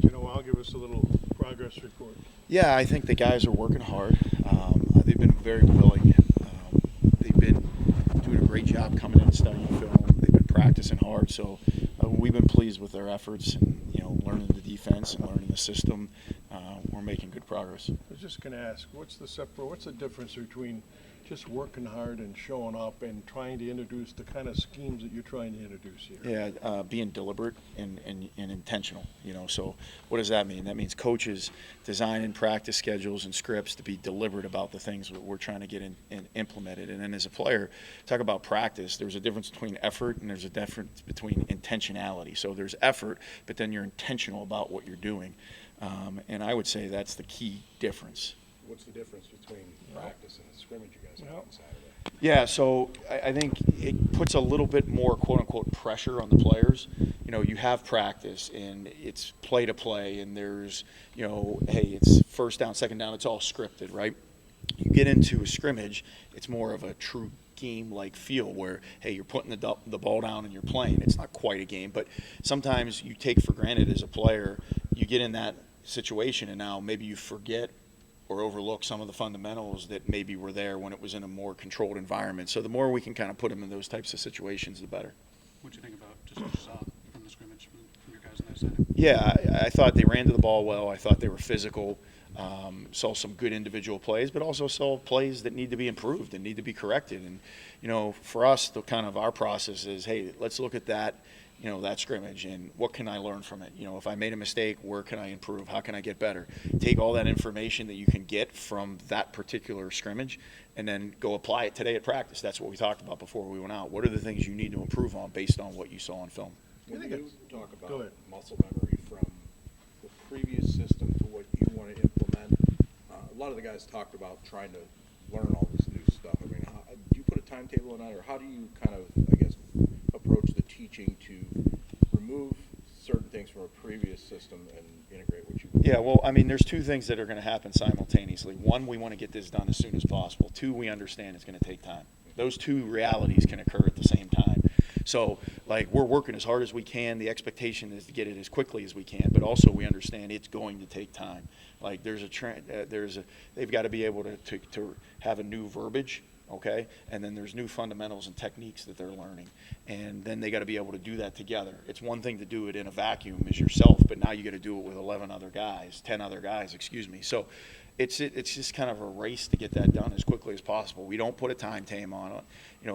I'll give us a little progress report. Yeah, I think the guys are working hard. They've been very willing. They've been doing a great job coming in and studying film. They've been practicing hard, so we've been pleased with their efforts and learning the defense and learning the system. We're making good progress. I was just going to ask, what's the difference between just working hard and showing up and trying to introduce the kind of schemes that you're trying to introduce here? Yeah, being deliberate and intentional. So what does that mean? That means coaches designing practice schedules and scripts to be deliberate about the things that we're trying to get implemented. And then as a player, talk about practice. There's a difference between effort and there's a difference between intentionality. So there's effort, but then you're intentional about what you're doing. And I would say that's the key difference. What's the difference between practice and the scrimmage you guys have on Saturday? Yeah, so I think it puts a little bit more quote-unquote pressure on the players. You have practice, and it's play to play, and there's, hey, it's first down, second down, it's all scripted, right? You get into a scrimmage, it's more of a true game-like feel where, hey, you're putting the ball down and you're playing. It's not quite a game, but sometimes you take for granted as a player, you get in that situation, and now maybe you forget or overlook some of the fundamentals that maybe were there when it was in a more controlled environment. So the more we can kind of put them in those types of situations, the better. What do you think about just what you saw from the scrimmage from your guys on that side? Yeah, I thought they ran to the ball well. I thought they were physical. Saw some good individual plays, but also saw plays that need to be improved and need to be corrected. And, for us, our process is, hey, let's look at that that scrimmage and what can I learn from it? If I made a mistake, where can I improve? How can I get better? Take all that information that you can get from that particular scrimmage and then go apply it today at practice. That's what we talked about before we went out. What are the things you need to improve on based on what you saw on film? When you talk about muscle memory from the previous system to what you want to implement, a lot of the guys talked about trying to learn all this new stuff. I mean, do you put a timetable on that, or how do you kind of, approach the teaching to remove certain things from a previous system and integrate what you want? Yeah, well, there's two things that are going to happen simultaneously. One, we want to get this done as soon as possible. Two, we understand it's going to take time. Those two realities can occur at the same time. So, we're working as hard as we can. The expectation is to get it as quickly as we can, but also we understand it's going to take time. They've got to be able to have a new verbiage. Okay, and then there's new fundamentals and techniques that they're learning, and then they got to be able to do that together. It's one thing to do it in a vacuum as yourself, but now you got to do it with 10 other guys, excuse me. So it's just kind of a race to get that done as quickly as possible. We don't put a timetable on it.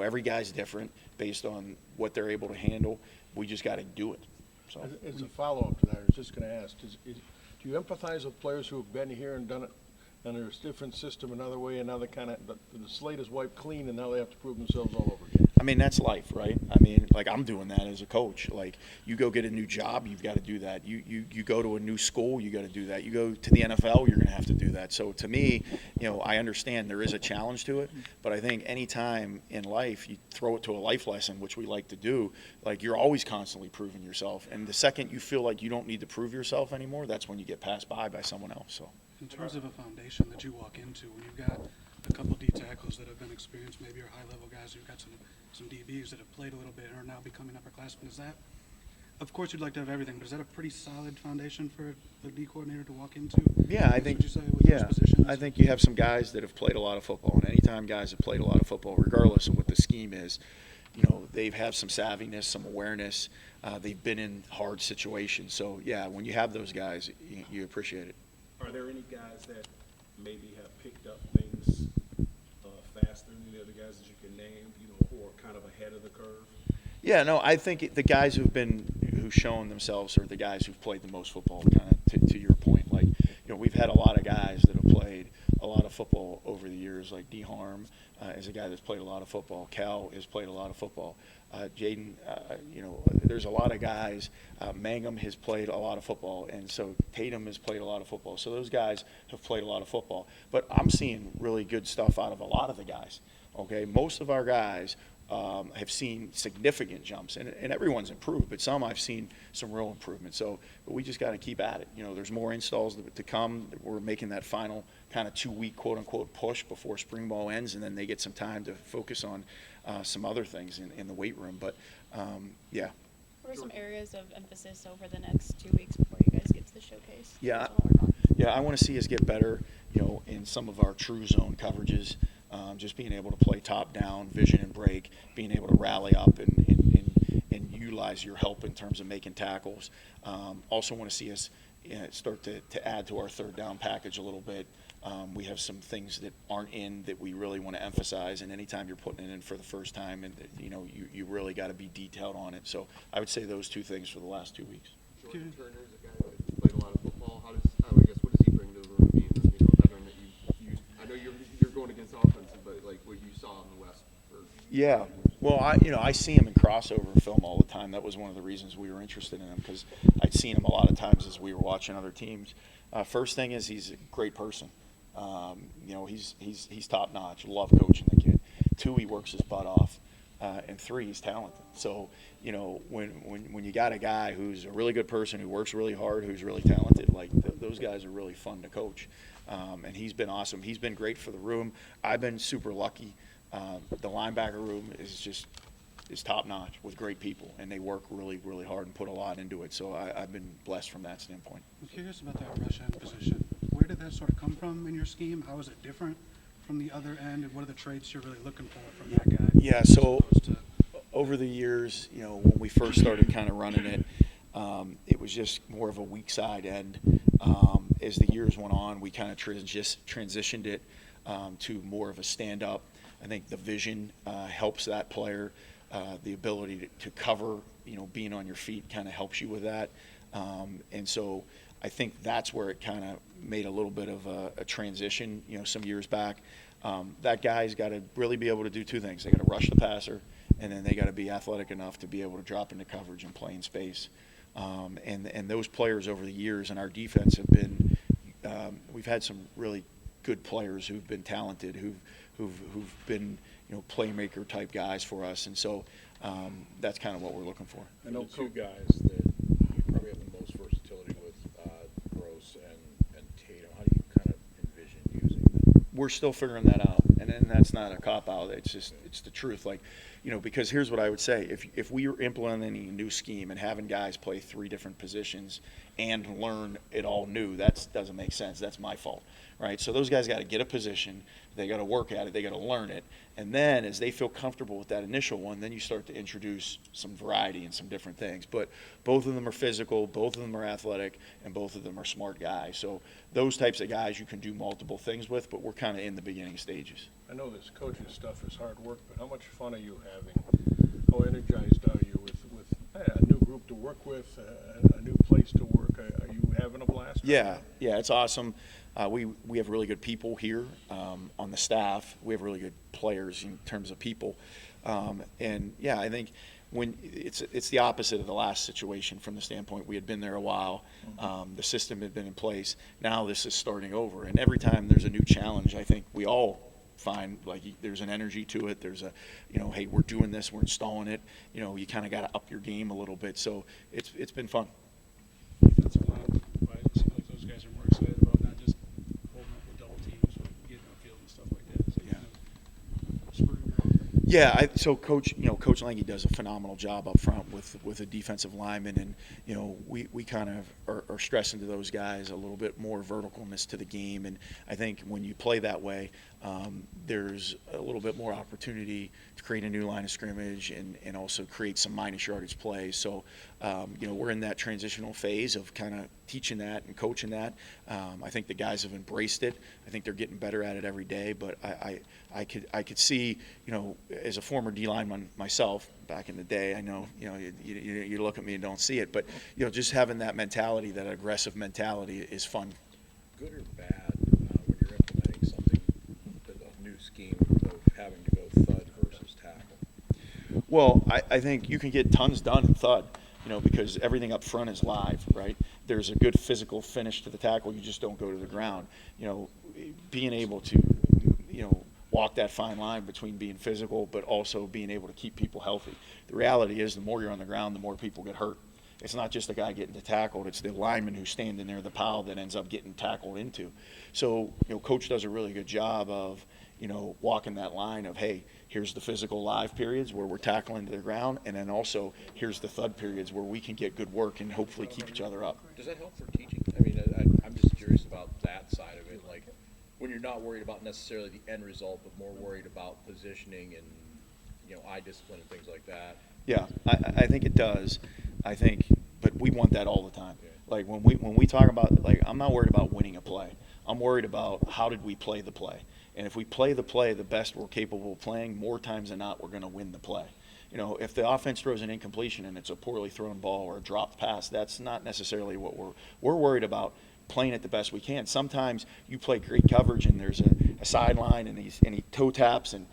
Every guy's different based on what they're able to handle. We just got to do it. So as a follow-up to that, I was just going to ask: do you empathize with players who have been here and done it? And there's a different system another way, and now the slate is wiped clean, and now they have to prove themselves all over again. That's life, right? I'm doing that as a coach. You go get a new job, you've got to do that. You go to a new school, you got to do that. You go to the NFL, you're going to have to do that. So to me, I understand there is a challenge to it, but I think any time in life you throw it to a life lesson, which we like to do, you're always constantly proving yourself. And the second you feel like you don't need to prove yourself anymore, that's when you get passed by someone else. So. In terms of a foundation that you walk into, when you've got a couple D tackles that have been experienced, maybe are high-level guys, you've got some DBs that have played a little bit and are now becoming upperclassmen, is that, of course you'd like to have everything, but is that a pretty solid foundation for a D coordinator to walk into? Yeah, I think, I think you have some guys that have played a lot of football, and anytime guys have played a lot of football, regardless of what the scheme is, they've had some savviness, some awareness, they've been in hard situations. So, yeah, when you have those guys, you appreciate it. Are there any guys that maybe have picked up things faster than the other guys that you can name, who are kind of ahead of the curve? Yeah, no, I think the guys who've shown themselves are the guys who've played the most football, kind of to your point. We've had a lot of guys that have played a lot of football over the years, like D. Harm is a guy that's played a lot of football. Cal has played a lot of football. Jaden, there's a lot of guys. Mangum has played a lot of football, and so Tatum has played a lot of football. So those guys have played a lot of football. But I'm seeing really good stuff out of a lot of the guys. Okay, most of our guys have seen significant jumps, and everyone's improved, but some I've seen some real improvement. So but we just got to keep at it. There's more installs to come. We're making that final kind of 2-week quote-unquote push before spring ball ends, and then they get some time to focus on some other things in the weight room. But, yeah. What are some areas of emphasis over the next 2 weeks before you guys get to the showcase? Yeah, What do you wanna work on? yeah, I want to see us get better, in some of our true zone coverages, just being able to play top down, vision and break, being able to rally up and utilize your help in terms of making tackles. Also want to see us start to add to our third down package a little bit. We have some things that aren't in that we really want to emphasize, and anytime you're putting it in for the first time, and you really got to be detailed on it. So I would say those two things for the last 2 weeks. Jordan Turner's a guy that played a lot of football. I guess, what does he bring to the room? Being, a veteran that you I know you're going against offensive, but like what you saw in the West. Yeah, well, I see him in crossover film all the time. That was one of the reasons we were interested in him, because I'd seen him a lot of times as we were watching other teams. First thing is he's a great person. He's top notch. Love coaching the kid. 2, he works his butt off, and 3, he's talented. So when you got a guy who's a really good person, who works really hard, who's really talented, like those guys are really fun to coach. And he's been awesome. He's been great for the room. I've been super lucky. The linebacker room is top notch with great people, and they work really, really hard and put a lot into it. So I've been blessed from that standpoint. I'm curious about that rush end position. Where did that sort of come from in your scheme? How is it different from the other end, and what are the traits you're really looking for from that guy? Yeah, as so opposed to- over the years, when we first started kind of running it, it was just more of a weak side end. As the years went on, we kind of transitioned it to more of a stand-up. I think the vision helps that player. The ability to cover, being on your feet kind of helps you with that. And so I think that's where it kind of made a little bit of a transition, some years back. That guy's got to really be able to do 2 things. They got to rush the passer, and then they got to be athletic enough to be able to drop into coverage and play in space. And those players over the years in our defense have been, we've had some really good players who've been talented, who've been, playmaker type guys for us. And so that's kind of what we're looking for. I know 2 guys that you probably have the most versatility with, Gross and Tatum. How do you kind of envision using them? We're still figuring that out, and then that's not a cop-out. It's the truth. Like, because here's what I would say. If we were implementing a new scheme and having guys play 3 different positions and learn it all new, that doesn't make sense. That's my fault, right? So those guys got to get a position. They got to work at it. They got to learn it. And then as they feel comfortable with that initial one, then you start to introduce some variety and some different things. But both of them are physical, both of them are athletic, and both of them are smart guys. So those types of guys you can do multiple things with, but we're kind of in the beginning stages. I know this coaching stuff is hard work, but how much fun are you having? How energized are you with a new group to work with, a new place to work? Are you having a blast? Yeah, it's awesome. We have really good people here on the staff. We have really good players in terms of people. And yeah, I think when it's the opposite of the last situation from the standpoint we had been there a while. The system had been in place. Now this is starting over. And every time there's a new challenge, I think we all find like there's an energy to it. There's a, hey, we're doing this, we're installing it. You kind of got to up your game a little bit. So it's been fun. Defensive line, why does it seem like those guys are more excited about not just holding up with double teams, but getting on the field and stuff like that? So, spurring growth. Yeah, so Coach Lange does a phenomenal job up front with a defensive lineman, and we kind of are stressing to those guys a little bit more verticalness to the game, and I think when you play that way, there's a little bit more opportunity to create a new line of scrimmage and also create some minus yardage plays. So, we're in that transitional phase of kind of teaching that and coaching that. I think the guys have embraced it. I think they're getting better at it every day. But I could see, as a former D lineman myself back in the day, I know, you look at me and don't see it, but just having that mentality, that aggressive mentality, is fun. Good or bad when you're implementing something, a new scheme of having to go thud versus tackle? Well, I think you can get tons done in Thud, because everything up front is live, right? There's a good physical finish to the tackle. You just don't go to the ground. Being able to, walk that fine line between being physical but also being able to keep people healthy. The reality is the more you're on the ground, the more people get hurt. It's not just the guy getting tackled, it's the lineman who's standing there, the pile that ends up getting tackled into. So, Coach does a really good job of, walking that line of, hey, here's the physical live periods where we're tackling to the ground, and then also here's the thud periods where we can get good work and hopefully keep each other up. Does that help for teaching? I mean, I'm just curious about that side of it, like, when you're not worried about necessarily the end result, but more worried about positioning and, you know, eye discipline and things like that. Yeah, I think it does. I think, but we want that all the time. Like when we talk about, like, I'm not worried about winning a play. I'm worried about how did we play the play. And if we play the play the best we're capable of playing, more times than not, we're going to win the play. You know, if the offense throws an incompletion and it's a poorly thrown ball or a dropped pass, that's not necessarily what we're worried about. Playing it the best we can. Sometimes you play great coverage and there's a sideline and he toe taps and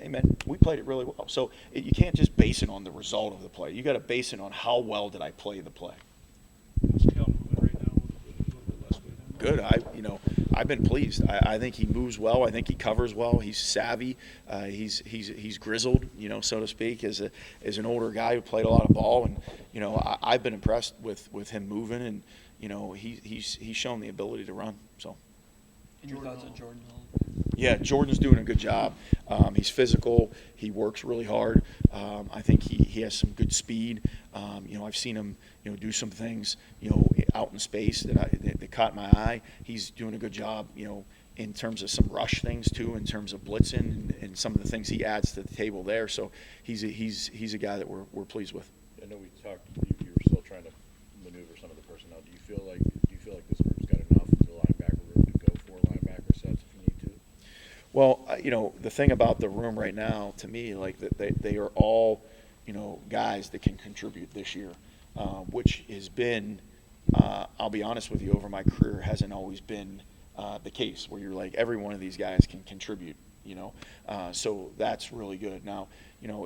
amen, we played it really well. So you can't just base it on the result of the play. You got to base it on how well did I play the play. How's Cal moving right now with a little bit less weight? Good. I've been pleased. I think he moves well. I think he covers well. He's savvy. He's grizzled, so to speak, as an older guy who played a lot of ball. And I've been impressed with him moving, and he's shown the ability to run. So. And your thoughts on Jordan Hall? Yeah, Jordan's doing a good job. He's physical. He works really hard. I think he has some good speed. I've seen him, do some things, out in space that caught my eye. He's doing a good job, in terms of some rush things too, in terms of blitzing and some of the things he adds to the table there. So he's a guy that we're pleased with. I know we talked, you were still trying to maneuver some of the personnel. Do you feel like this group's got enough in the linebacker room to go 4 linebacker sets if you need to? Well, the thing about the room right now, to me, like they are all, guys that can contribute this year, which has been, I'll be honest with you, over my career hasn't always been the case where you're like every one of these guys can contribute. So that's really good. Now,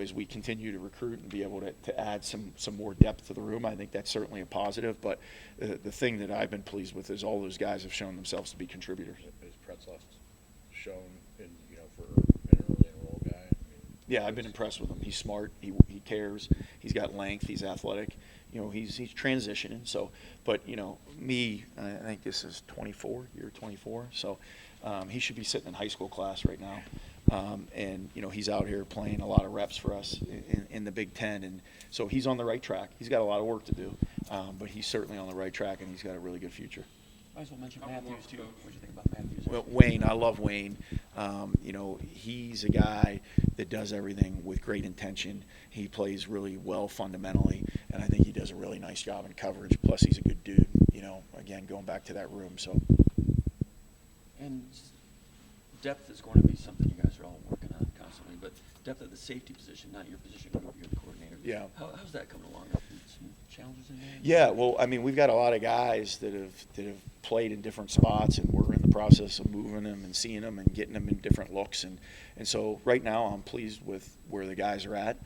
as we continue to recruit and be able to add some more depth to the room, I think that's certainly a positive. But the thing that I've been pleased with is all those guys have shown themselves to be contributors. Is Pretzloff shown for an early enroll guy? Yeah, I've been impressed with him. He's smart. He cares. He's got length. He's athletic. He's transitioning. So, but me, I think this is year 24. So, he should be sitting in high school class right now. And he's out here playing a lot of reps for us in the Big Ten, and so he's on the right track. He's got a lot of work to do, but he's certainly on the right track, and he's got a really good future. Might as well mention Matthews too. What do you think about Matthews? Well, Wayne, I love Wayne. He's a guy that does everything with great intention. He plays really well fundamentally, and I think he does a really nice job in coverage. Plus, he's a good dude. Again, going back to that room. So. And depth is going to be something you guys are all working on constantly, but depth at the safety position, not your position group, you're the coordinator. Yeah. How's that coming along? Some challenges in there? Yeah, well, I mean, we've got a lot of guys that have played in different spots, and we're in the process of moving them and seeing them and getting them in different looks. And so right now I'm pleased with where the guys are at.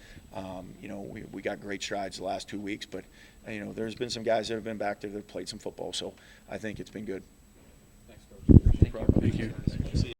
We got great strides the last 2 weeks, but, there's been some guys that have been back there that have played some football, so I think it's been good. Thank you. Thank you.